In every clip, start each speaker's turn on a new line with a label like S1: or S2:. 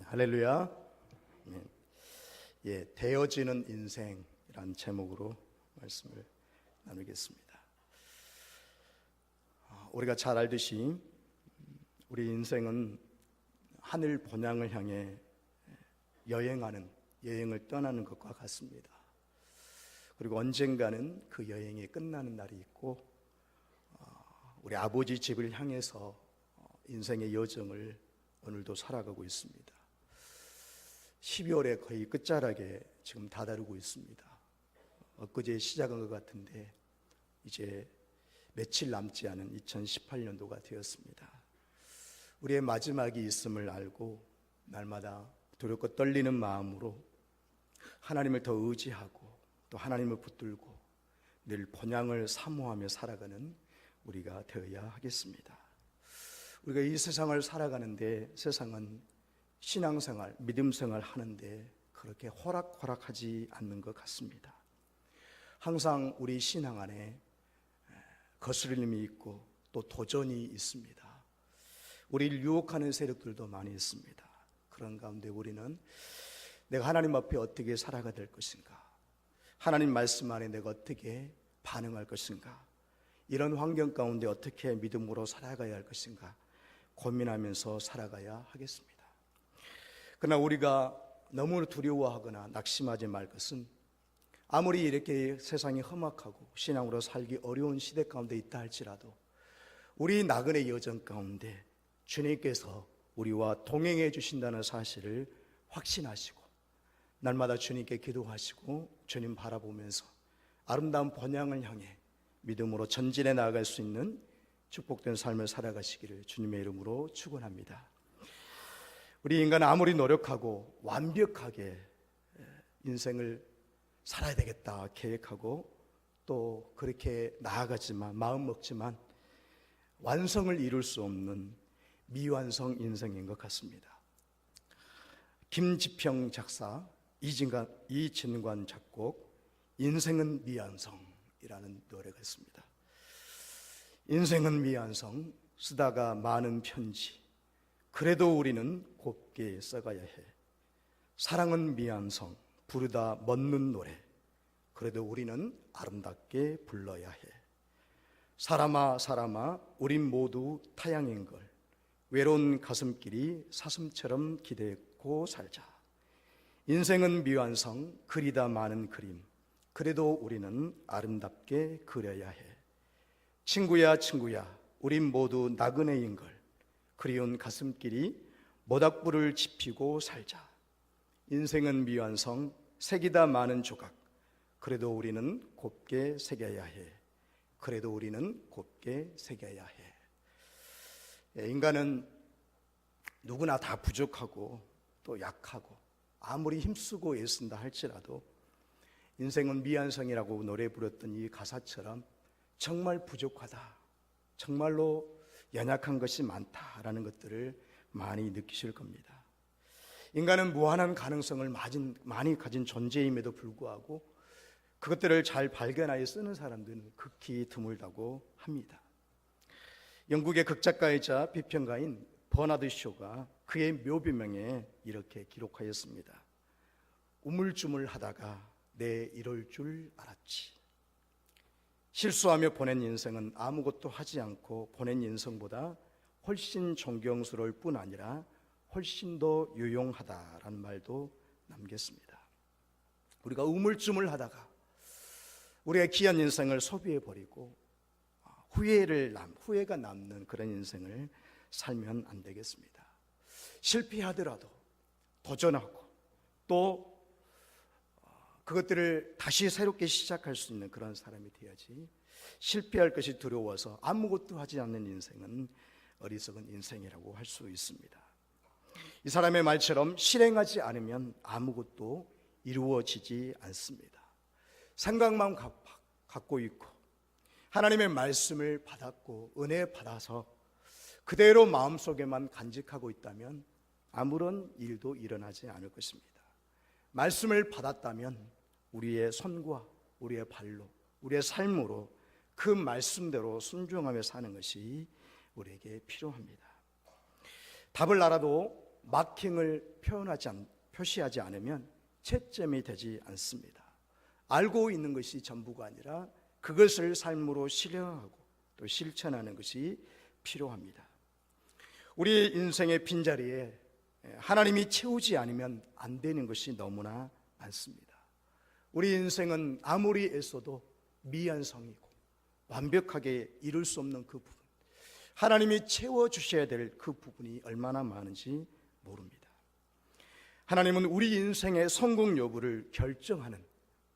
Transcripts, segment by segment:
S1: 할렐루야. 되어지는 인생이란 제목으로 말씀을 나누겠습니다. 우리가 잘 알듯이 우리 인생은 하늘 본향을 향해 여행을 떠나는 것과 같습니다. 그리고 언젠가는 그 여행이 끝나는 날이 있고, 우리 아버지 집을 향해서 인생의 여정을 오늘도 살아가고 있습니다. 12월에 거의 끝자락에 지금 다다르고 있습니다. 엊그제 시작한 것 같은데 이제 며칠 남지 않은 2018년도가 되었습니다. 우리의 마지막이 있음을 알고 날마다 두렵고 떨리는 마음으로 하나님을 더 의지하고 또 하나님을 붙들고 늘 본향을 사모하며 살아가는 우리가 되어야 하겠습니다. 우리가 이 세상을 살아가는데, 세상은 신앙생활, 믿음생활 하는데 그렇게 호락호락하지 않는 것 같습니다. 항상 우리 신앙 안에 거스름이 있고 또 도전이 있습니다. 우리를 유혹하는 세력들도 많이 있습니다. 그런 가운데 우리는 내가 하나님 앞에 어떻게 살아가야 될 것인가, 하나님 말씀 안에 내가 어떻게 반응할 것인가, 이런 환경 가운데 어떻게 믿음으로 살아가야 할 것인가 고민하면서 살아가야 하겠습니다. 그러나 우리가 너무 두려워하거나 낙심하지 말 것은, 아무리 이렇게 세상이 험악하고 신앙으로 살기 어려운 시대 가운데 있다 할지라도 우리 나그네 여정 가운데 주님께서 우리와 동행해 주신다는 사실을 확신하시고 날마다 주님께 기도하시고 주님 바라보면서 아름다운 본향을 향해 믿음으로 전진해 나아갈 수 있는 축복된 삶을 살아가시기를 주님의 이름으로 축원합니다. 우리 인간은 아무리 노력하고 완벽하게 인생을 살아야 되겠다 계획하고 또 그렇게 나아가지만, 마음 먹지만 완성을 이룰 수 없는 미완성 인생인 것 같습니다. 김지평 작사, 이진관 작곡, 인생은 미완성이라는 노래가 있습니다. 인생은 미완성, 쓰다가 많은 편지, 그래도 우리는 곱게 써가야 해. 사랑은 미완성, 부르다 멎는 노래, 그래도 우리는 아름답게 불러야 해. 사람아 사람아 우린 모두 타향인걸, 외로운 가슴길이 사슴처럼 기대고 살자. 인생은 미완성, 그리다 많은 그림, 그래도 우리는 아름답게 그려야 해. 친구야 친구야 우린 모두 나그네인걸, 그리운 가슴길이 모닥불을 지피고 살자. 인생은 미완성, 색이다 많은 조각, 그래도 우리는 곱게 새겨야 해. 그래도 우리는 곱게 새겨야 해. 인간은 누구나 다 부족하고 또 약하고 아무리 힘쓰고 애쓴다 할지라도 인생은 미완성이라고 노래 부르던 이 가사처럼 정말 부족하다, 정말로 연약한 것이 많다라는 것들을 많이 느끼실 겁니다. 인간은 무한한 가능성을 많이 가진 존재임에도 불구하고 그것들을 잘 발견하여 쓰는 사람들은 극히 드물다고 합니다. 영국의 극작가이자 비평가인 버나드 쇼가 그의 묘비명에 이렇게 기록하였습니다. 우물쭈물하다가 내 이럴 줄 알았지. 실수하며 보낸 인생은 아무것도 하지 않고 보낸 인생보다 훨씬 존경스러울 뿐 아니라 훨씬 더 유용하다라는 말도 남겼습니다. 우리가 우물쭈물하다가 우리의 귀한 인생을 소비해버리고 후회가 남는 그런 인생을 살면 안 되겠습니다. 실패하더라도 도전하고 또 그것들을 다시 새롭게 시작할 수 있는 그런 사람이 되어야지, 실패할 것이 두려워서 아무것도 하지 않는 인생은 어리석은 인생이라고 할 수 있습니다. 이 사람의 말처럼 실행하지 않으면 아무것도 이루어지지 않습니다. 생각만 갖고 있고 하나님의 말씀을 받았고 은혜 받아서 그대로 마음속에만 간직하고 있다면 아무런 일도 일어나지 않을 것입니다. 말씀을 받았다면 우리의 손과 우리의 발로, 우리의 삶으로 그 말씀대로 순종하며 사는 것이 우리에게 필요합니다. 답을 알아도 마킹을 표시하지 않으면 채점이 되지 않습니다. 알고 있는 것이 전부가 아니라 그것을 삶으로 실행하고 또 실천하는 것이 필요합니다. 우리 인생의 빈자리에 하나님이 채우지 않으면 안 되는 것이 너무나 많습니다. 우리 인생은 아무리 애써도 미완성이고 완벽하게 이룰 수 없는 그 부분, 하나님이 채워주셔야 될 그 부분이 얼마나 많은지 모릅니다. 하나님은 우리 인생의 성공 여부를 결정하는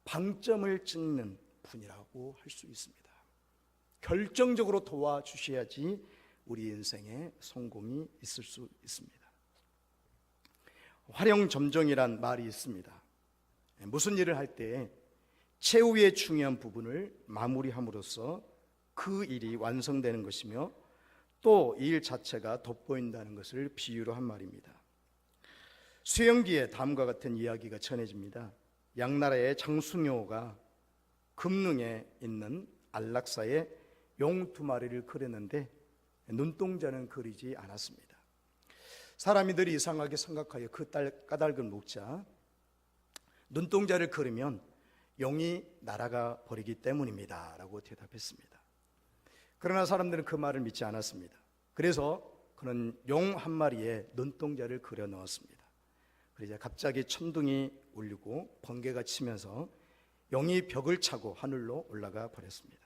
S1: 방점을 찍는 분이라고 할 수 있습니다. 결정적으로 도와주셔야지 우리 인생에 성공이 있을 수 있습니다. 활용점정이란 말이 있습니다. 무슨 일을 할 때 최후의 중요한 부분을 마무리함으로써 그 일이 완성되는 것이며 또 이 일 자체가 돋보인다는 것을 비유로 한 말입니다. 수영기에 다음과 같은 이야기가 전해집니다. 양나라의 장승효가 금능에 있는 안락사에 용 2마리를 그렸는데 눈동자는 그리지 않았습니다. 사람들이 이상하게 생각하여 그 까닭을 묻자 눈동자를 그리면 용이 날아가 버리기 때문입니다 라고 대답했습니다. 그러나 사람들은 그 말을 믿지 않았습니다. 그래서 그는 용 1마리에 눈동자를 그려 넣었습니다. 그러자 갑자기 천둥이 울리고 번개가 치면서 용이 벽을 차고 하늘로 올라가 버렸습니다.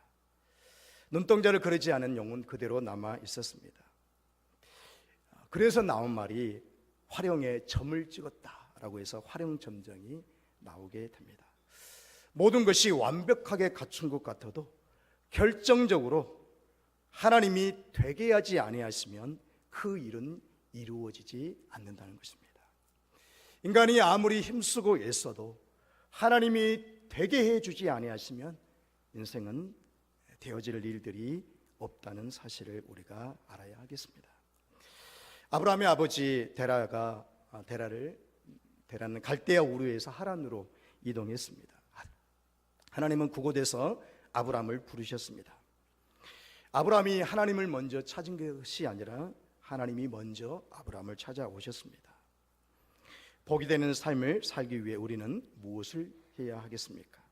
S1: 눈동자를 그리지 않은 용은 그대로 남아 있었습니다. 그래서 나온 말이 활용에 점을 찍었다라고 해서 활용점정이 나오게 됩니다. 모든 것이 완벽하게 갖춘 것 같아도 결정적으로 하나님이 되게 하지 아니하시면 그 일은 이루어지지 않는다는 것입니다. 인간이 아무리 힘쓰고 애써도 하나님이 되게 해주지 아니하시면 인생은 되어질 일들이 없다는 사실을 우리가 알아야 하겠습니다. 아브라함의 아버지 데라는 갈대아 우르에서 하란으로 이동했습니다. 하나님은 그곳에서 아브라함을 부르셨습니다. 아브라함이 하나님을 먼저 찾은 것이 아니라 하나님이 먼저 아브라함을 찾아오셨습니다. 복이 되는 삶을 살기 위해 우리는 무엇을 해야 하겠습니까?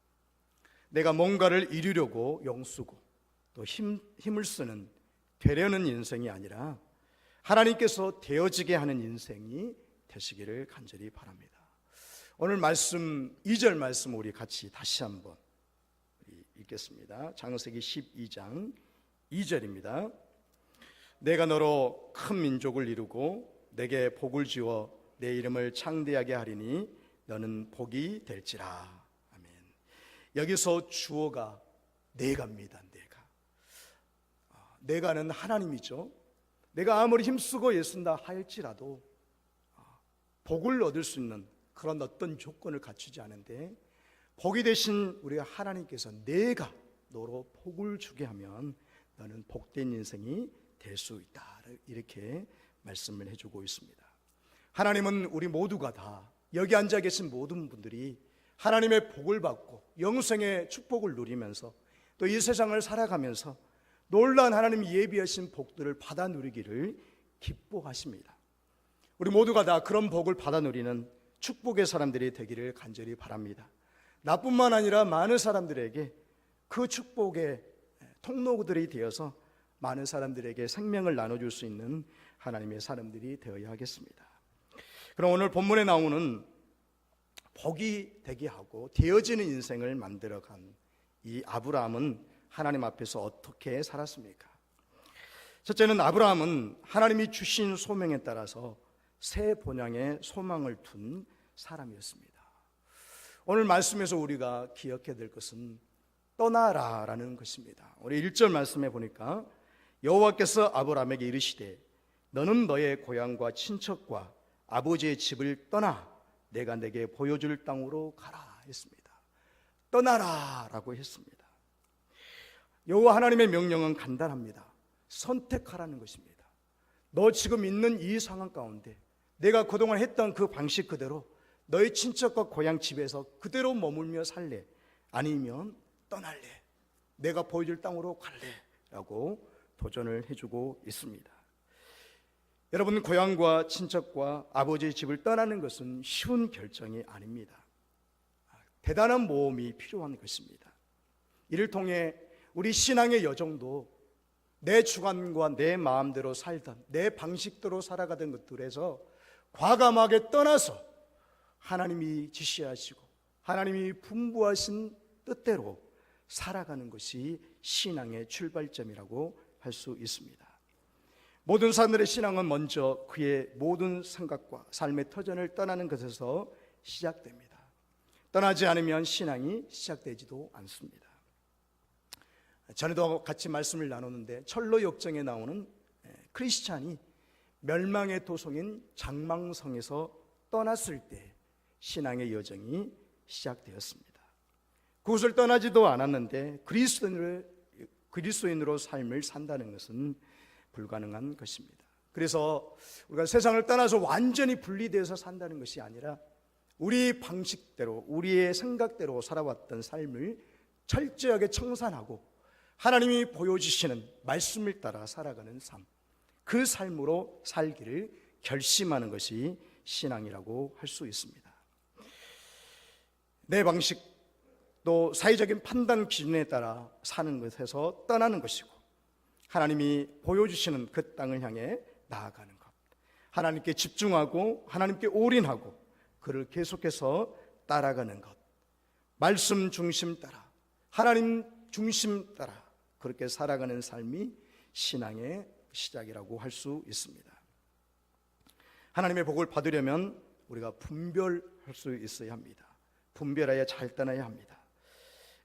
S1: 내가 뭔가를 이루려고 영쓰고 또 힘을 쓰는 되려는 인생이 아니라 하나님께서 되어지게 하는 인생이 되시기를 간절히 바랍니다. 오늘 말씀 2절 말씀 우리 같이 다시 한번 읽겠습니다. 창세기 12장 2절입니다. 내가 너로 큰 민족을 이루고 내게 복을 주어 내 이름을 창대하게 하리니 너는 복이 될지라. 아멘. 여기서 주어가 내가입니다. 내가는 하나님이죠. 내가 아무리 힘쓰고 애쓴다 할지라도 복을 얻을 수 있는 그런 어떤 조건을 갖추지 않은데 복이 되신 우리 하나님께서 내가 너로 복을 주게 하면 너는 복된 인생이 될 수 있다, 이렇게 말씀을 해주고 있습니다. 하나님은 우리 모두가 다 여기 앉아 계신 모든 분들이 하나님의 복을 받고 영생의 축복을 누리면서 또 이 세상을 살아가면서 놀라운 하나님이 예비하신 복들을 받아 누리기를 기뻐하십니다. 우리 모두가 다 그런 복을 받아 누리는 축복의 사람들이 되기를 간절히 바랍니다. 나뿐만 아니라 많은 사람들에게 그 축복의 통로들이 되어서 많은 사람들에게 생명을 나눠줄 수 있는 하나님의 사람들이 되어야 하겠습니다. 그럼 오늘 본문에 나오는 복이 되게 하고 되어지는 인생을 만들어간 이 아브라함은 하나님 앞에서 어떻게 살았습니까? 첫째는 아브라함은 하나님이 주신 소명에 따라서 새 본향의 소망을 둔 사람이었습니다. 오늘 말씀에서 우리가 기억해야 될 것은 떠나라라는 것입니다. 우리 1절 말씀에 보니까 여호와께서 아브라함에게 이르시되 너는 너의 고향과 친척과 아버지의 집을 떠나 내가 내게 보여줄 땅으로 가라 했습니다. 떠나라라고 했습니다. 여호와 하나님의 명령은 간단합니다. 선택하라는 것입니다. 너 지금 있는 이 상황 가운데 내가 그동안 했던 그 방식 그대로 너의 친척과 고향 집에서 그대로 머물며 살래? 아니면 떠날래? 내가 보여줄 땅으로 갈래? 라고 도전을 해주고 있습니다. 여러분, 고향과 친척과 아버지의 집을 떠나는 것은 쉬운 결정이 아닙니다. 대단한 모험이 필요한 것입니다. 이를 통해 우리 신앙의 여정도 내 주관과 내 마음대로 살던, 내 방식대로 살아가던 것들에서 과감하게 떠나서 하나님이 지시하시고 하나님이 분부하신 뜻대로 살아가는 것이 신앙의 출발점이라고 할 수 있습니다. 모든 사람들의 신앙은 먼저 그의 모든 생각과 삶의 터전을 떠나는 것에서 시작됩니다. 떠나지 않으면 신앙이 시작되지도 않습니다. 전에도 같이 말씀을 나누는데 철로 역정에 나오는 크리스찬이 멸망의 도성인 장망성에서 떠났을 때 신앙의 여정이 시작되었습니다. 그곳을 떠나지도 않았는데 그리스도인으로 삶을 산다는 것은 불가능한 것입니다. 그래서 우리가 세상을 떠나서 완전히 분리되어서 산다는 것이 아니라 우리 방식대로, 우리의 생각대로 살아왔던 삶을 철저하게 청산하고 하나님이 보여주시는 말씀을 따라 살아가는 삶, 그 삶으로 살기를 결심하는 것이 신앙이라고 할 수 있습니다. 내 방식, 또 사회적인 판단 기준에 따라 사는 것에서 떠나는 것이고 하나님이 보여주시는 그 땅을 향해 나아가는 것, 하나님께 집중하고 하나님께 올인하고 그를 계속해서 따라가는 것, 말씀 중심 따라, 하나님 중심 따라 그렇게 살아가는 삶이 신앙의 시작이라고 할 수 있습니다. 하나님의 복을 받으려면 우리가 분별할 수 있어야 합니다. 분별하여 잘 떠나야 합니다.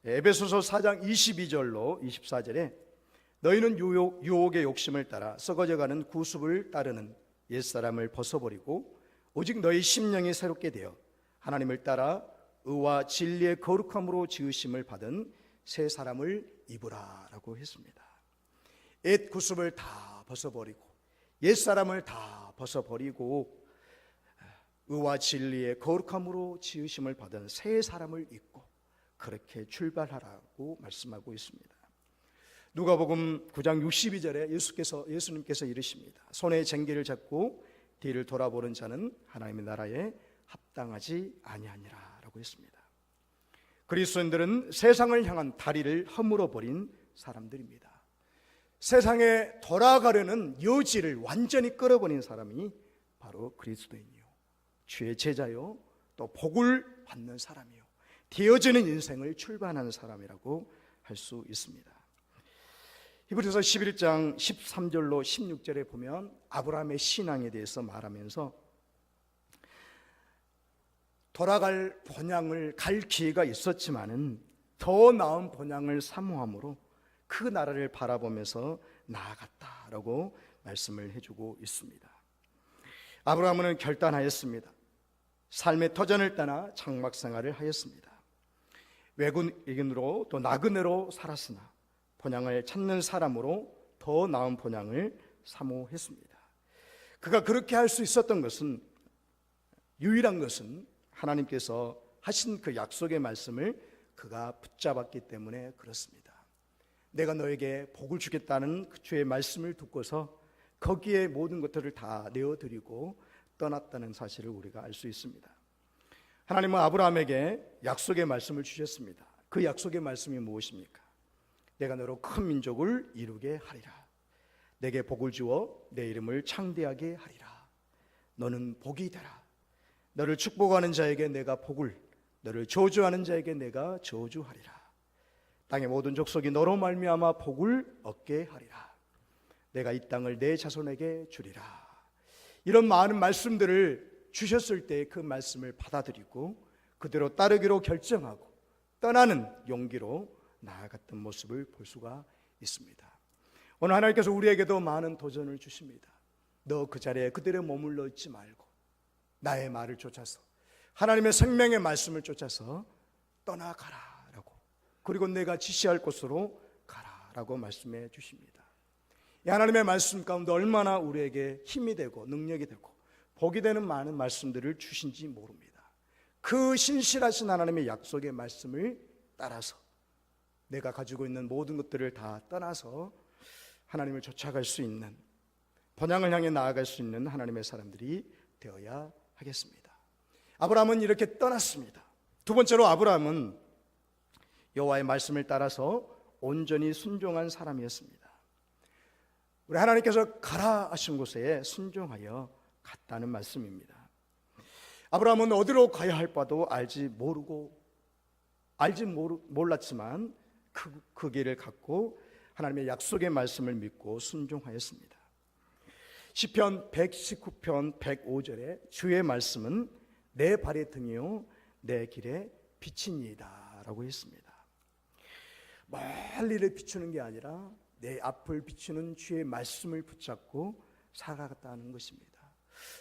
S1: 에베소서 4장 22절로 24절에 너희는 유혹의 욕심을 따라 썩어져가는 구습을 따르는 옛사람을 벗어버리고 오직 너희 심령이 새롭게 되어 하나님을 따라 의와 진리의 거룩함으로 지으심을 받은 새 사람을 입으라 라고 했습니다. 옛 구습을 다 벗어버리고 옛사람을 다 벗어버리고 의와 진리의 거룩함으로 지으심을 받은 새 사람을 입고 그렇게 출발하라고 말씀하고 있습니다. 누가복음 9장 62절에 예수님께서 이르십니다. 손에 쟁기를 잡고 뒤를 돌아보는 자는 하나님의 나라에 합당하지 아니하니라 라고 했습니다. 그리스도인들은 세상을 향한 다리를 허물어 버린 사람들입니다. 세상에 돌아가려는 여지를 완전히 끌어버린 사람이 바로 그리스도인이요, 주의 제자요, 또 복을 받는 사람이요, 되어지는 인생을 출발하는 사람이라고 할 수 있습니다. 히브리서 11장 13절로 16절에 보면 아브라함의 신앙에 대해서 말하면서 돌아갈 본향을 갈 기회가 있었지만은 더 나은 본향을 사모함으로 그 나라를 바라보면서 나아갔다라고 말씀을 해주고 있습니다. 아브라함은 결단하였습니다. 삶의 터전을 떠나 장막 생활을 하였습니다. 외국인으로 또 나그네로 살았으나 본향을 찾는 사람으로 더 나은 본향을 사모했습니다. 그가 그렇게 할 수 있었던 것은, 유일한 것은 하나님께서 하신 그 약속의 말씀을 그가 붙잡았기 때문에 그렇습니다. 내가 너에게 복을 주겠다는 그 주의 말씀을 듣고서 거기에 모든 것들을 다 내어드리고 떠났다는 사실을 우리가 알 수 있습니다. 하나님은 아브라함에게 약속의 말씀을 주셨습니다. 그 약속의 말씀이 무엇입니까? 내가 너로 큰 민족을 이루게 하리라. 내게 복을 주어 내 이름을 창대하게 하리라. 너는 복이 되라. 너를 축복하는 자에게 내가 복을, 너를 저주하는 자에게 내가 저주하리라. 땅의 모든 족속이 너로 말미암아 복을 얻게 하리라. 내가 이 땅을 내 자손에게 주리라. 이런 많은 말씀들을 주셨을 때 그 말씀을 받아들이고 그대로 따르기로 결정하고 떠나는 용기로 나아갔던 모습을 볼 수가 있습니다. 오늘 하나님께서 우리에게도 많은 도전을 주십니다. 너 그 자리에 그대로 머물러 있지 말고 나의 말을 쫓아서, 하나님의 생명의 말씀을 쫓아서 떠나가라라고, 그리고 내가 지시할 곳으로 가라라고 말씀해 주십니다. 이 하나님의 말씀 가운데 얼마나 우리에게 힘이 되고 능력이 되고 복이 되는 많은 말씀들을 주신지 모릅니다. 그 신실하신 하나님의 약속의 말씀을 따라서 내가 가지고 있는 모든 것들을 다 떠나서 하나님을 쫓아갈 수 있는, 본향을 향해 나아갈 수 있는 하나님의 사람들이 되어야 하겠습니다. 아브라함은 이렇게 떠났습니다. 두 번째로 아브라함은 여호와의 말씀을 따라서 온전히 순종한 사람이었습니다. 우리 하나님께서 가라 하신 곳에 순종하여 갔다는 말씀입니다. 아브라함은 어디로 가야 할 바도 몰랐지만 그 길을 갔고 하나님의 약속의 말씀을 믿고 순종하였습니다. 시편 119편 105절에 주의 말씀은 내 발의 등이요 내 길에 빛이니이다 라고 했습니다. 멀리를 비추는 게 아니라 내 앞을 비추는 주의 말씀을 붙잡고 살아갔다는 것입니다.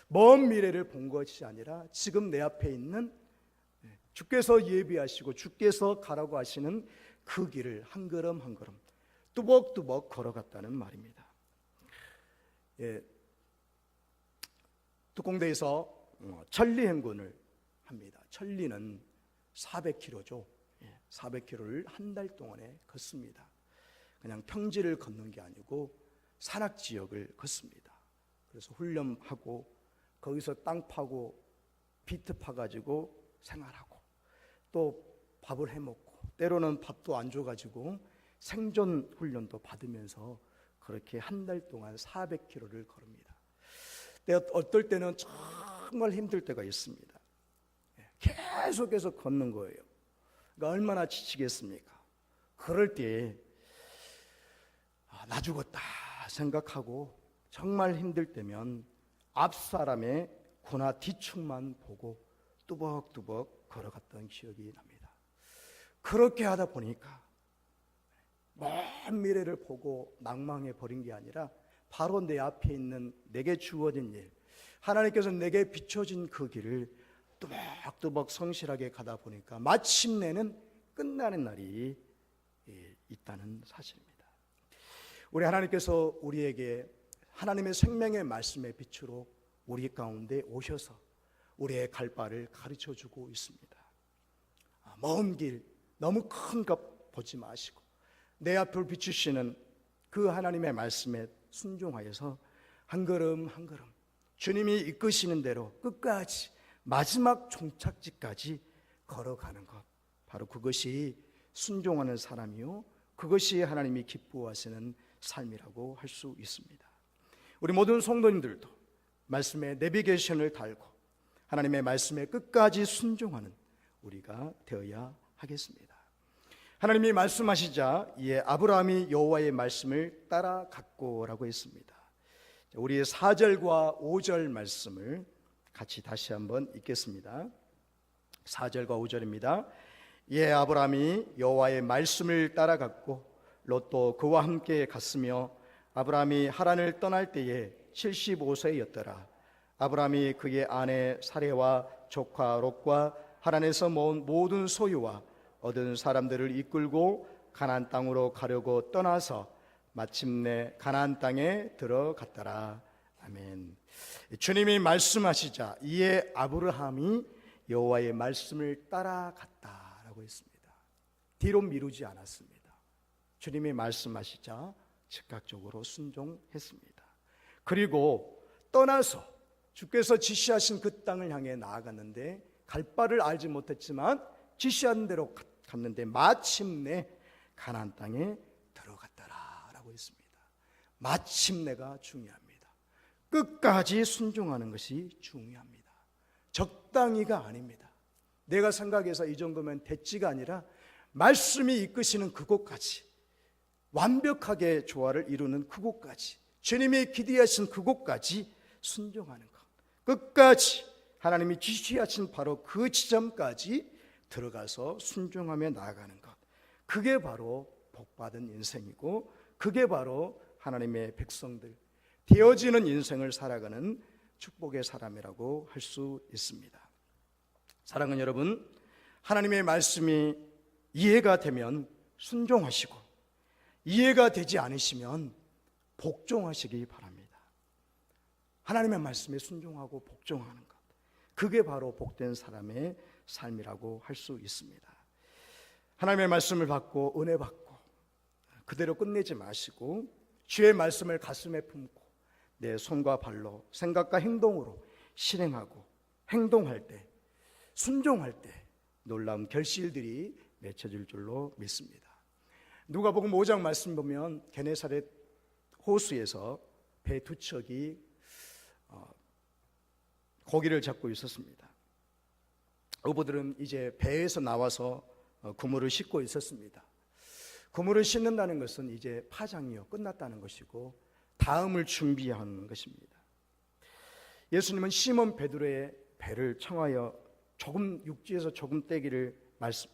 S1: 먼 미래를 본 것이 아니라 지금 내 앞에 있는 주께서 예비하시고 주께서 가라고 하시는 그 길을 한 걸음 한 걸음 뚜벅뚜벅 걸어갔다는 말입니다. 특공대에서 천리행군을 합니다. 천리는 400km죠. 400km를 한 달 동안에 걷습니다. 그냥 평지를 걷는 게 아니고 산악지역을 걷습니다. 그래서 훈련하고 거기서 땅 파고 비트 파가지고 생활하고 또 밥을 해먹고 때로는 밥도 안 줘가지고 생존 훈련도 받으면서 그렇게 한 달 동안 400km를 걸습니다. 어떨 때는 정말 힘들 때가 있습니다. 계속해서 걷는 거예요. 그러니까 얼마나 지치겠습니까? 그럴 때 나 죽었다 생각하고 정말 힘들 때면 앞 사람의 고나 뒤축만 보고 뚜벅뚜벅 걸어갔던 기억이 납니다. 그렇게 하다 보니까 먼 미래를 보고 낭망해 버린 게 아니라 바로 내 앞에 있는 내게 주어진 일, 하나님께서 내게 비춰진 그 길을 뚜벅뚜벅 성실하게 가다 보니까 마침내는 끝나는 날이 있다는 사실입니다. 우리 하나님께서 우리에게 하나님의 생명의 말씀의 빛으로 우리 가운데 오셔서 우리의 갈 바를 가르쳐주고 있습니다. 먼 길, 너무 큰 것 보지 마시고 내 앞을 비추시는 그 하나님의 말씀에 순종하여서 한 걸음 한 걸음 주님이 이끄시는 대로 끝까지 마지막 종착지까지 걸어가는 것, 바로 그것이 순종하는 사람이요 그것이 하나님이 기뻐하시는 삶이라고 할 수 있습니다. 우리 모든 성도님들도 말씀에 내비게이션을 달고 하나님의 말씀에 끝까지 순종하는 우리가 되어야 하겠습니다. 하나님이 말씀하시자 이에 아브라함이 여호와의 말씀을 따라갔고라고 했습니다. 우리 4절과 5절 말씀을 같이 다시 한번 읽겠습니다. 4절과 5절입니다. 이에 아브라함이 여호와의 말씀을 따라갔고 롯도 그와 함께 갔으며 아브라함이 하란을 떠날 때에 75세였더라. 아브라함이 그의 아내 사레와 조카 롯과 하란에서 모은 모든 소유와 얻은 사람들을 이끌고 가나안 땅으로 가려고 떠나서 마침내 가나안 땅에 들어갔더라. 아멘. 주님이 말씀하시자 이에 아브라함이 여호와의 말씀을 따라갔다라고 했습니다. 뒤로 미루지 않았습니다. 주님이 말씀하시자 즉각적으로 순종했습니다. 그리고 떠나서 주께서 지시하신 그 땅을 향해 나아갔는데 갈 바를 알지 못했지만 지시한 대로 갔는데 마침내 가나안 땅에 들어갔더라라고 했습니다. 마침내가 중요합니다. 끝까지 순종하는 것이 중요합니다. 적당히가 아닙니다. 내가 생각해서 이 정도면 됐지가 아니라 말씀이 이끄시는 그곳까지 완벽하게 조화를 이루는 그곳까지 주님이 기대하신 그곳까지 순종하는 것, 끝까지 하나님이 지시하신 바로 그 지점까지 들어가서 순종하며 나아가는 것, 그게 바로 복받은 인생이고 그게 바로 하나님의 백성들 되어지는 인생을 살아가는 축복의 사람이라고 할 수 있습니다. 사랑하는 여러분, 하나님의 말씀이 이해가 되면 순종하시고 이해가 되지 않으시면 복종하시기 바랍니다. 하나님의 말씀에 순종하고 복종하는 것, 그게 바로 복된 사람의 삶이라고 할 수 있습니다. 하나님의 말씀을 받고 은혜 받고 그대로 끝내지 마시고 주의 말씀을 가슴에 품고 내 손과 발로 생각과 행동으로 실행하고 행동할 때, 순종할 때 놀라운 결실들이 맺혀질 줄로 믿습니다. 누가복음 5장 말씀 보면 게네사렛 호수에서 배 두 척이 고기를 잡고 있었습니다. 어부들은 이제 배에서 나와서 그물을 싣고 있었습니다. 그물을 싣는다는 것은 이제 파장이요 끝났다는 것이고 다음을 준비하는 것입니다. 예수님은 시몬 베드로의 배를 청하여 조금 육지에서 조금 떼기를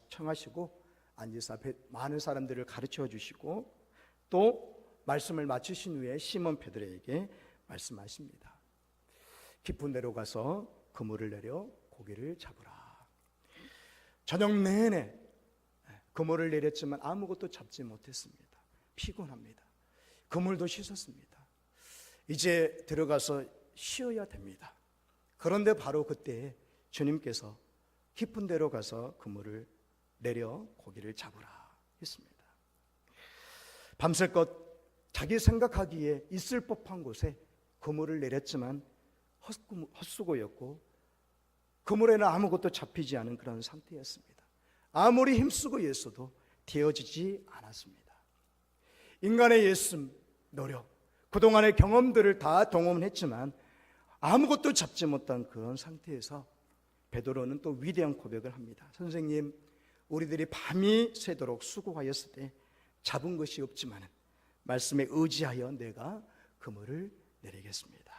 S1: 청하시고 앉으사 많은 사람들을 가르쳐 주시고 또 말씀을 마치신 후에 시몬 베드로에게 말씀하십니다. 깊은 데로 가서 그물을 내려 고기를 잡으라. 저녁 내내 그물을 내렸지만 아무것도 잡지 못했습니다. 피곤합니다. 그물도 씻었습니다. 이제 들어가서 쉬어야 됩니다. 그런데 바로 그때 주님께서 깊은 데로 가서 그물을 내려 고기를 잡으라 했습니다. 밤새껏 자기 생각하기에 있을 법한 곳에 그물을 내렸지만 헛수고였고 그물에는 아무것도 잡히지 않은 그런 상태였습니다. 아무리 힘쓰고 애써도 되어지지 않았습니다. 인간의 애씀, 노력, 그동안의 경험들을 다 동원했지만 아무것도 잡지 못한 그런 상태에서 베드로는 또 위대한 고백을 합니다. 선생님, 우리들이 밤이 새도록 수고하였을 때 잡은 것이 없지만 말씀에 의지하여 내가 그물을 내리겠습니다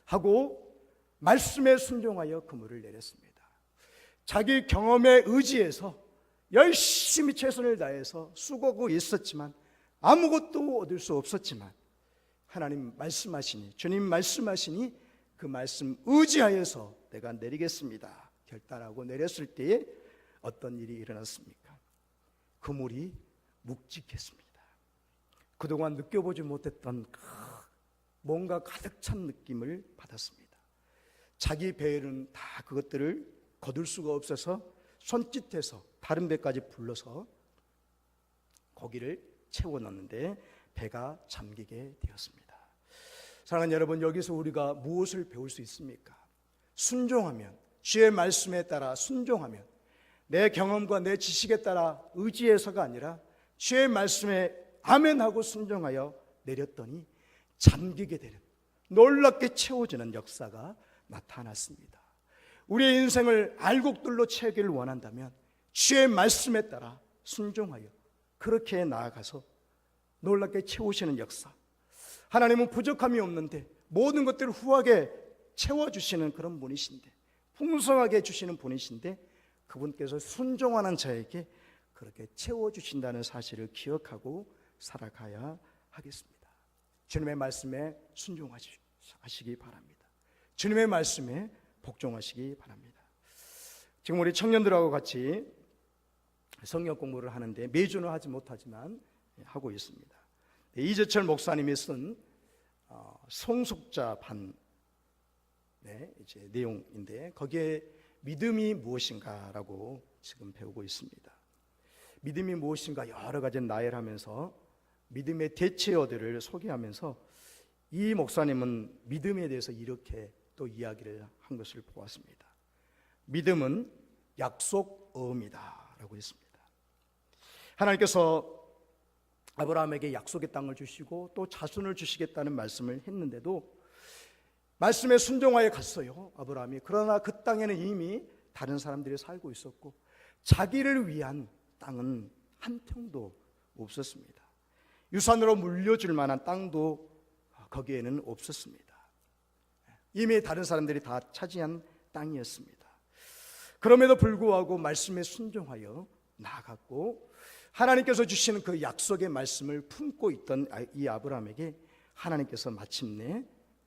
S1: 하고 말씀에 순종하여 그물을 내렸습니다. 자기 경험에 의지해서 열심히 최선을 다해서 수고하고 있었지만 아무것도 얻을 수 없었지만 하나님 말씀하시니, 주님 말씀하시니 그 말씀 의지하여서 내가 내리겠습니다 결단하고 내렸을 때에 어떤 일이 일어났습니까? 그물이 묵직했습니다. 그동안 느껴보지 못했던 뭔가 가득 찬 느낌을 받았습니다. 자기 배에는 다 그것들을 거둘 수가 없어서 손짓해서 다른 배까지 불러서 고기를 채워 넣는데 배가 잠기게 되었습니다. 사랑하는 여러분, 여기서 우리가 무엇을 배울 수 있습니까? 순종하면, 주의 말씀에 따라 순종하면, 내 경험과 내 지식에 따라 의지해서가 아니라 주의 말씀에 아멘하고 순종하여 내렸더니 잠기게 되는, 놀랍게 채워지는 역사가 나타났습니다. 우리의 인생을 알곡들로 채우기를 원한다면 주의 말씀에 따라 순종하여 그렇게 나아가서 놀랍게 채우시는 역사. 하나님은 부족함이 없는데 모든 것들을 후하게 채워주시는 그런 분이신데, 풍성하게 주시는 분이신데 그분께서 순종하는 자에게 그렇게 채워주신다는 사실을 기억하고 살아가야 하겠습니다. 주님의 말씀에 순종하시기 바랍니다. 주님의 말씀에 복종하시기 바랍니다. 지금 우리 청년들하고 같이 성경 공부를 하는데 매주는 하지 못하지만 하고 있습니다. 이재철 목사님이 쓴 성숙자 반 이제 내용인데 거기에 믿음이 무엇인가라고 지금 배우고 있습니다. 믿음이 무엇인가 여러 가지 나열하면서 믿음의 대체어들을 소개하면서 이 목사님은 믿음에 대해서 이렇게 또 이야기를 한 것을 보았습니다. 믿음은 약속어음이다 라고 했습니다. 하나님께서 아브라함에게 약속의 땅을 주시고 또 자손을 주시겠다는 말씀을 했는데도 말씀에 순종하여 갔어요, 아브라함이. 그러나 그 땅에는 이미 다른 사람들이 살고 있었고 자기를 위한 땅은 한 평도 없었습니다. 유산으로 물려줄 만한 땅도 거기에는 없었습니다. 이미 다른 사람들이 다 차지한 땅이었습니다. 그럼에도 불구하고 말씀에 순종하여 나아갔고 하나님께서 주시는 그 약속의 말씀을 품고 있던 이 아브라함에게 하나님께서 마침내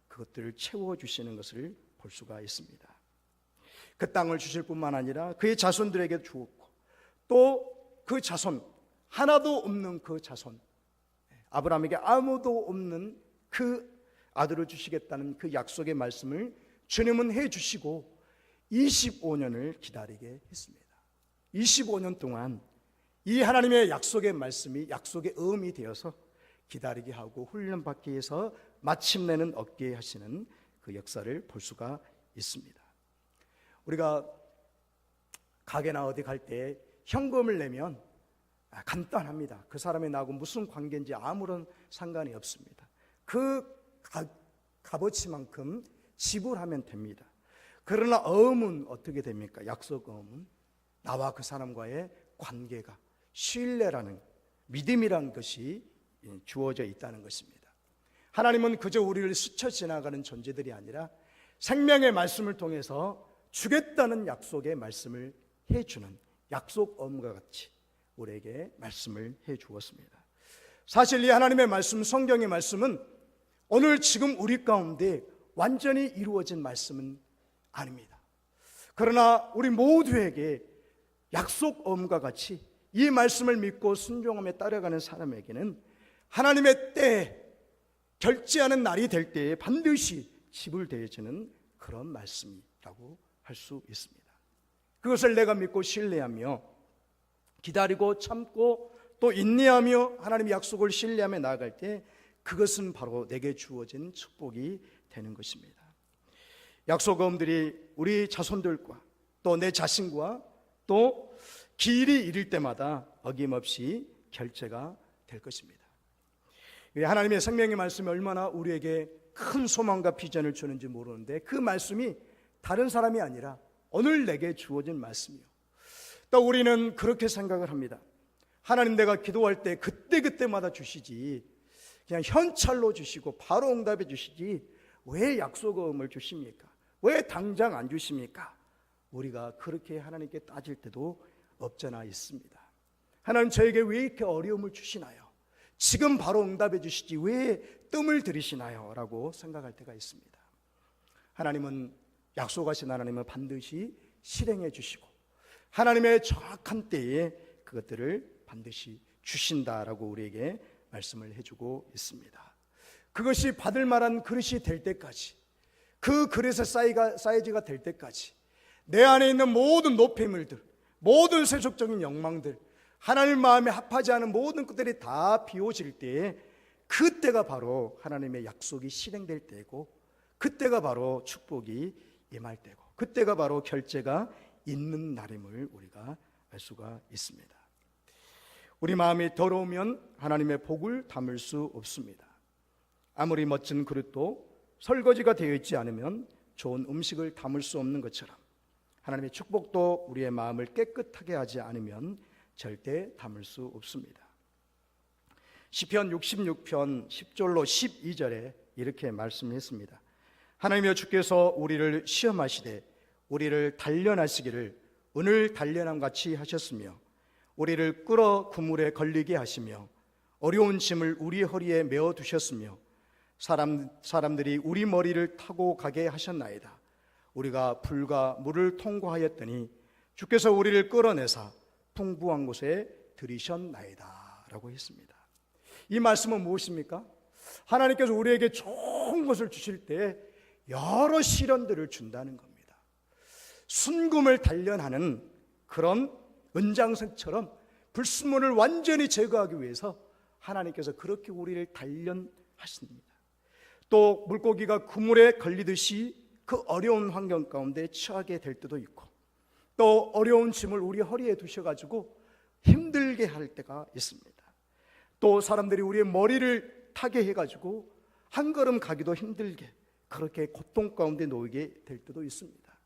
S1: 그것들을 채워주시는 것을 볼 수가 있습니다. 그 땅을 주실 뿐만 아니라 그의 자손들에게 주었고 또 그 자손, 하나도 없는 그 자손, 아브라함에게 아무도 없는 그 아들을 주시겠다는 그 약속의 말씀을 주님은 해주시고 25년을 기다리게 했습니다. 25년 동안 이 하나님의 약속의 말씀이 약속의 음이 되어서 기다리게 하고 훈련받기 위해서 마침내는 얻게 하시는 그 역사를 볼 수가 있습니다. 우리가 가게나 어디 갈 때 현금을 내면 간단합니다. 그 사람이 나하고 무슨 관계인지 아무런 상관이 없습니다. 그 값어치만큼 지불하면 됩니다. 그러나 어음은 어떻게 됩니까? 약속 어음은 나와 그 사람과의 관계가, 신뢰라는, 믿음이라는 것이 주어져 있다는 것입니다. 하나님은 그저 우리를 스쳐 지나가는 존재들이 아니라 생명의 말씀을 통해서 주겠다는 약속의 말씀을 해주는 약속 어음과 같이 우리에게 말씀을 해 주었습니다. 사실 이 하나님의 말씀, 성경의 말씀은 오늘 지금 우리 가운데 완전히 이루어진 말씀은 아닙니다. 그러나 우리 모두에게 약속 어음과 같이 이 말씀을 믿고 순종하며 따라가는 사람에게는 하나님의 때에 결제하는 날이 될 때에 반드시 지불되어지는 그런 말씀이라고 할 수 있습니다. 그것을 내가 믿고 신뢰하며 기다리고 참고 또 인내하며 하나님의 약속을 신뢰하며 나아갈 때 그것은 바로 내게 주어진 축복이 되는 것입니다. 약속어음들이 우리 자손들과 또 내 자신과 또 길이 이를 때마다 어김없이 결제가 될 것입니다. 하나님의 생명의 말씀이 얼마나 우리에게 큰 소망과 비전을 주는지 모르는데 그 말씀이 다른 사람이 아니라 오늘 내게 주어진 말씀이요. 또 우리는 그렇게 생각을 합니다. 하나님, 내가 기도할 때 그때그때마다 주시지 그냥 현찰로 주시고 바로 응답해 주시지 왜 약속어음을 주십니까? 왜 당장 안 주십니까? 우리가 그렇게 하나님께 따질 때도 없잖아 있습니다. 하나님, 저에게 왜 이렇게 어려움을 주시나요? 지금 바로 응답해 주시지 왜 뜸을 들이시나요? 라고 생각할 때가 있습니다. 하나님은, 약속하신 하나님은 반드시 실행해 주시고 하나님의 정확한 때에 그것들을 반드시 주신다라고 우리에게 말씀을 해주고 있습니다. 그것이 받을 만한 그릇이 될 때까지, 그 그릇의 사이즈가 될 때까지 내 안에 있는 모든 노폐물들, 모든 세속적인 욕망들, 하나님 마음에 합하지 않은 모든 것들이 다 비워질 때에 그때가 바로 하나님의 약속이 실행될 때고 그때가 바로 축복이 임할 때고 그때가 바로 결제가 있는 날임을 우리가 알 수가 있습니다. 우리 마음이 더러우면 하나님의 복을 담을 수 없습니다. 아무리 멋진 그릇도 설거지가 되어 있지 않으면 좋은 음식을 담을 수 없는 것처럼 하나님의 축복도 우리의 마음을 깨끗하게 하지 않으면 절대 담을 수 없습니다. 시편 66편 10절로 12절에 이렇게 말씀했습니다. 하나님이여, 주께서 우리를 시험하시되 우리를 단련하시기를 은을 단련함 같이 하셨으며 우리를 끌어 그물에 걸리게 하시며 어려운 짐을 우리 허리에 메어 두셨으며 사람들이 우리 머리를 타고 가게 하셨나이다. 우리가 불과 물을 통과하였더니 주께서 우리를 끌어내사 풍부한 곳에 들이셨나이다 라고 했습니다. 이 말씀은 무엇입니까? 하나님께서 우리에게 좋은 것을 주실 때 여러 시련들을 준다는 겁니다. 순금을 단련하는 그런 은장생처럼 불순물을 완전히 제거하기 위해서 하나님께서 그렇게 우리를 단련하십니다. 또 물고기가 그물에 걸리듯이 그 어려운 환경 가운데 처하게 될 때도 있고 또 어려운 짐을 우리 허리에 두셔가지고 힘들게 할 때가 있습니다. 또 사람들이 우리의 머리를 타게 해가지고 한 걸음 가기도 힘들게 그렇게 고통 가운데 놓이게 될 때도 있습니다.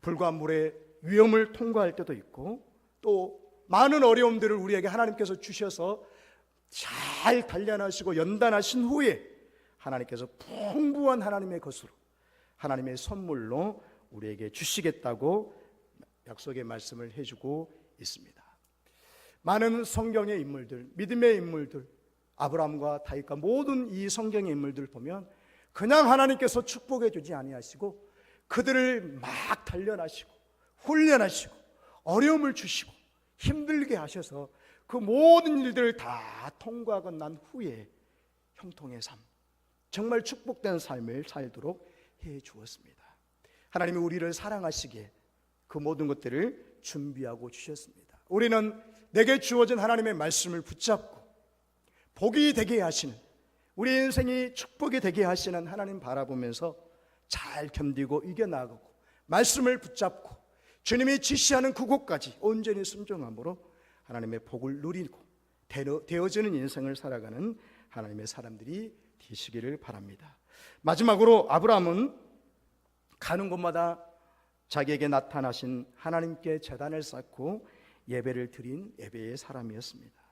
S1: 불과 물의 위험을 통과할 때도 있고 또 많은 어려움들을 우리에게 하나님께서 주셔서 잘 단련하시고 연단하신 후에 하나님께서 풍부한 하나님의 것으로 하나님의 선물로 우리에게 주시겠다고 약속의 말씀을 해주고 있습니다. 많은 성경의 인물들, 믿음의 인물들, 아브라함과 다윗과 모든 이 성경의 인물들을 보면 그냥 하나님께서 축복해 주지 아니하시고 그들을 막 단련하시고 훈련하시고 어려움을 주시고 힘들게 하셔서 그 모든 일들을 다 통과하고 난 후에 형통의 삶, 정말 축복된 삶을 살도록 해 주었습니다. 하나님이 우리를 사랑하시기에 그 모든 것들을 준비하고 주셨습니다. 우리는 내게 주어진 하나님의 말씀을 붙잡고 복이 되게 하시는 우리 인생이 축복이 되게 하시는 하나님 바라보면서 잘 견디고 이겨나가고 말씀을 붙잡고 주님이 지시하는 그곳까지 온전히 순종함으로 하나님의 복을 누리고 되어지는 인생을 살아가는 하나님의 사람들이 되시기를 바랍니다. 마지막으로 아브라함은 가는 곳마다 자기에게 나타나신 하나님께 제단을 쌓고 예배를 드린 예배의 사람이었습니다.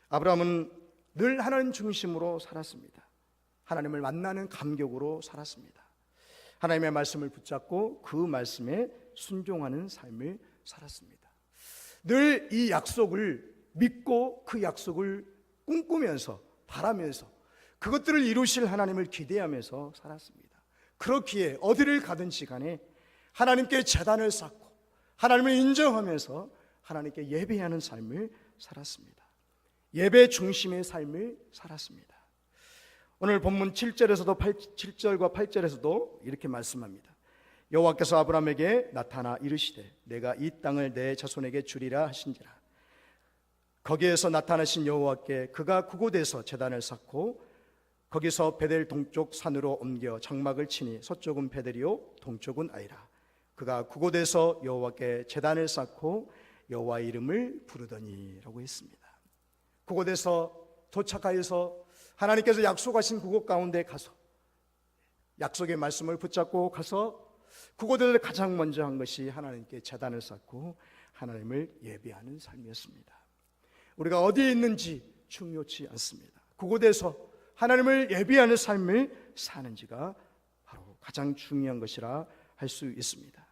S1: 아브라함은 늘 하나님 중심으로 살았습니다. 하나님을 만나는 감격으로 살았습니다. 하나님의 말씀을 붙잡고 그 말씀에 순종하는 삶을 살았습니다. 늘 이 약속을 믿고 그 약속을 꿈꾸면서 바라면서 그것들을 이루실 하나님을 기대하면서 살았습니다. 그렇기에 어디를 가든지 간에 하나님께 제단을 쌓고 하나님을 인정하면서 하나님께 예배하는 삶을 살았습니다. 예배 중심의 삶을 살았습니다. 오늘 본문 7절과 8절에서도 이렇게 말씀합니다. 여호와께서 아브라함에게 나타나 이르시되 내가 이 땅을 내 자손에게 주리라 하신지라. 거기에서 나타나신 여호와께 그가 그곳에서 제단을 쌓고 거기서 베델 동쪽 산으로 옮겨 장막을 치니 서쪽은 베델이요 동쪽은 아이라. 그가 그곳에서 여호와께 제단을 쌓고 여호와의 이름을 부르더니 라고 했습니다. 그곳에서 도착하여서 하나님께서 약속하신 그곳 가운데 가서 약속의 말씀을 붙잡고 가서 그곳에서 가장 먼저 한 것이 하나님께 제단을 쌓고 하나님을 예배하는 삶이었습니다. 우리가 어디에 있는지 중요치 않습니다. 그곳에서 하나님을 예배하는 삶을 사는지가 바로 가장 중요한 것이라 할 수 있습니다.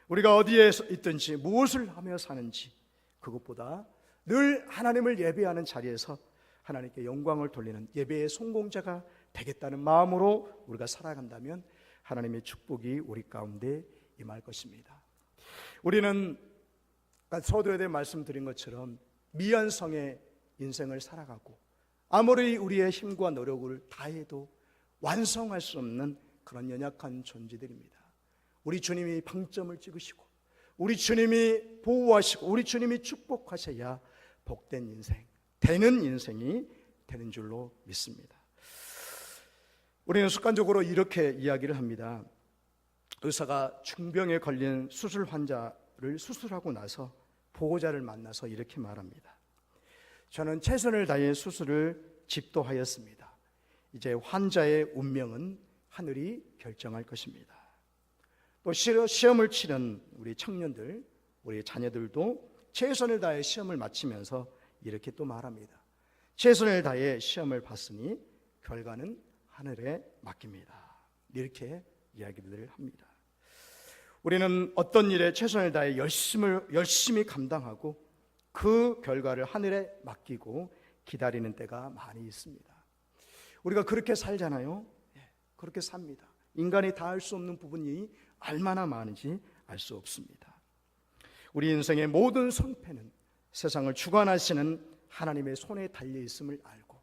S1: 우리가 어디에 있든지 무엇을 하며 사는지 그것보다 늘 하나님을 예배하는 자리에서 하나님께 영광을 돌리는 예배의 성공자가 되겠다는 마음으로 우리가 살아간다면 하나님의 축복이 우리 가운데 임할 것입니다. 우리는 서두에도 말씀드린 것처럼 미완성의 인생을 살아가고 아무리 우리의 힘과 노력을 다해도 완성할 수 없는 그런 연약한 존재들입니다. 우리 주님이 방점을 찍으시고 우리 주님이 보호하시고 우리 주님이 축복하셔야 복된 인생, 되는 인생이 되는 줄로 믿습니다. 우리는 습관적으로 이렇게 이야기를 합니다. 의사가 중병에 걸린 수술 환자를 수술하고 나서 보호자를 만나서 이렇게 말합니다. 저는 최선을 다해 수술을 집도하였습니다. 이제 환자의 운명은 하늘이 결정할 것입니다. 또 시험을 치른 우리 청년들, 우리 자녀들도 최선을 다해 시험을 마치면서 이렇게 또 말합니다. 최선을 다해 시험을 봤으니 결과는 하늘에 맡깁니다. 이렇게 이야기를 합니다. 우리는 어떤 일에 최선을 다해 열심히 감당하고 그 결과를 하늘에 맡기고 기다리는 때가 많이 있습니다. 우리가 그렇게 살잖아요. 그렇게 삽니다. 인간이 다 할 수 없는 부분이 얼마나 많은지 알 수 없습니다. 우리 인생의 모든 성패는 세상을 주관하시는 하나님의 손에 달려 있음을 알고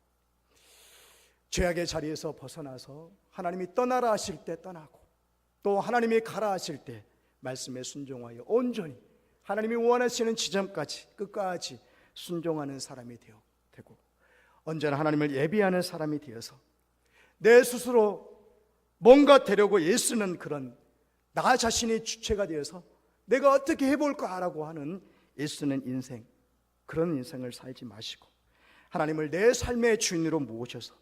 S1: 죄악의 자리에서 벗어나서 하나님이 떠나라 하실 때 떠나고 또 하나님이 가라 하실 때 말씀에 순종하여 온전히 하나님이 원하시는 지점까지 끝까지 순종하는 사람이 되고 언제나 하나님을 예비하는 사람이 되어서 내 스스로 뭔가 되려고 애쓰는 그런 나 자신이 주체가 되어서 내가 어떻게 해볼까라고 하는 애쓰는 인생, 그런 인생을 살지 마시고 하나님을 내 삶의 주인으로 모셔서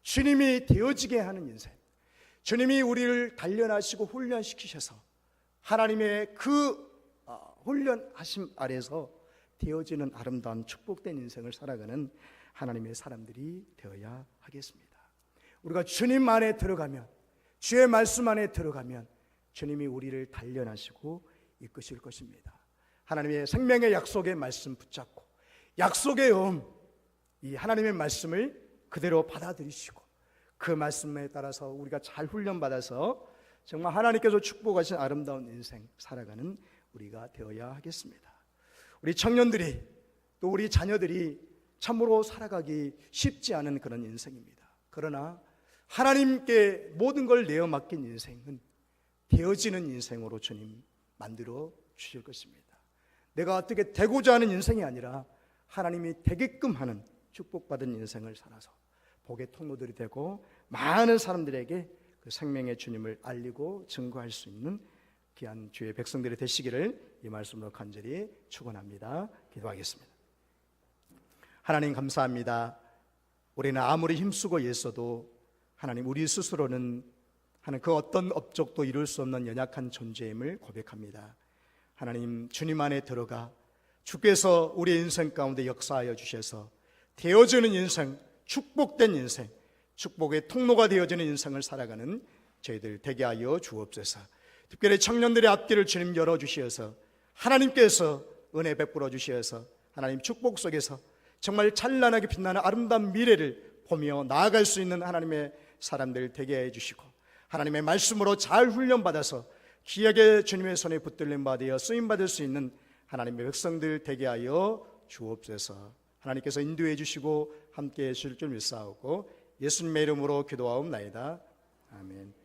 S1: 주님이 되어지게 하는 인생, 주님이 우리를 단련하시고 훈련시키셔서 하나님의 그 훈련하심 아래서 되어지는 아름다운 축복된 인생을 살아가는 하나님의 사람들이 되어야 하겠습니다. 우리가 주님 안에 들어가면, 주의 말씀 안에 들어가면 주님이 우리를 단련하시고 이끄실 것입니다. 하나님의 생명의 약속의 말씀 붙잡고 약속의 이 하나님의 말씀을 그대로 받아들이시고 그 말씀에 따라서 우리가 잘 훈련받아서 정말 하나님께서 축복하신 아름다운 인생 살아가는 우리가 되어야 하겠습니다. 우리 청년들이 또 우리 자녀들이 참으로 살아가기 쉽지 않은 그런 인생입니다. 그러나 하나님께 모든 걸 내어 맡긴 인생은 되어지는 인생으로 주님 만들어 주실 것입니다. 내가 어떻게 되고자 하는 인생이 아니라 하나님이 되게끔 하는 축복받은 인생을 살아서 복의 통로들이 되고 많은 사람들에게 그 생명의 주님을 알리고 증거할 수 있는 귀한 주의 백성들이 되시기를 이 말씀으로 간절히 축원합니다. 기도하겠습니다. 하나님 감사합니다. 우리는 아무리 힘쓰고 애써도 하나님 우리 스스로는 하나님 그 어떤 업적도 이룰 수 없는 연약한 존재임을 고백합니다. 하나님 주님 안에 들어가 주께서 우리의 인생 가운데 역사하여 주셔서 되어지는 인생, 축복된 인생, 축복의 통로가 되어지는 인생을 살아가는 저희들 되게 하여 주옵소서. 특별히 청년들의 앞길을 주님 열어주시어서 하나님께서 은혜 베풀어 주시어서 하나님 축복 속에서 정말 찬란하게 빛나는 아름다운 미래를 보며 나아갈 수 있는 하나님의 사람들 되게 해주시고 하나님의 말씀으로 잘 훈련받아서 귀하게 주님의 손에 붙들림 받아 쓰임받을 수 있는 하나님의 백성들 되게 하여 주옵소서. 하나님께서 인도해 주시고 함께해 주실 줄 믿사오고 예수님의 이름으로 기도하옵나이다. 아멘.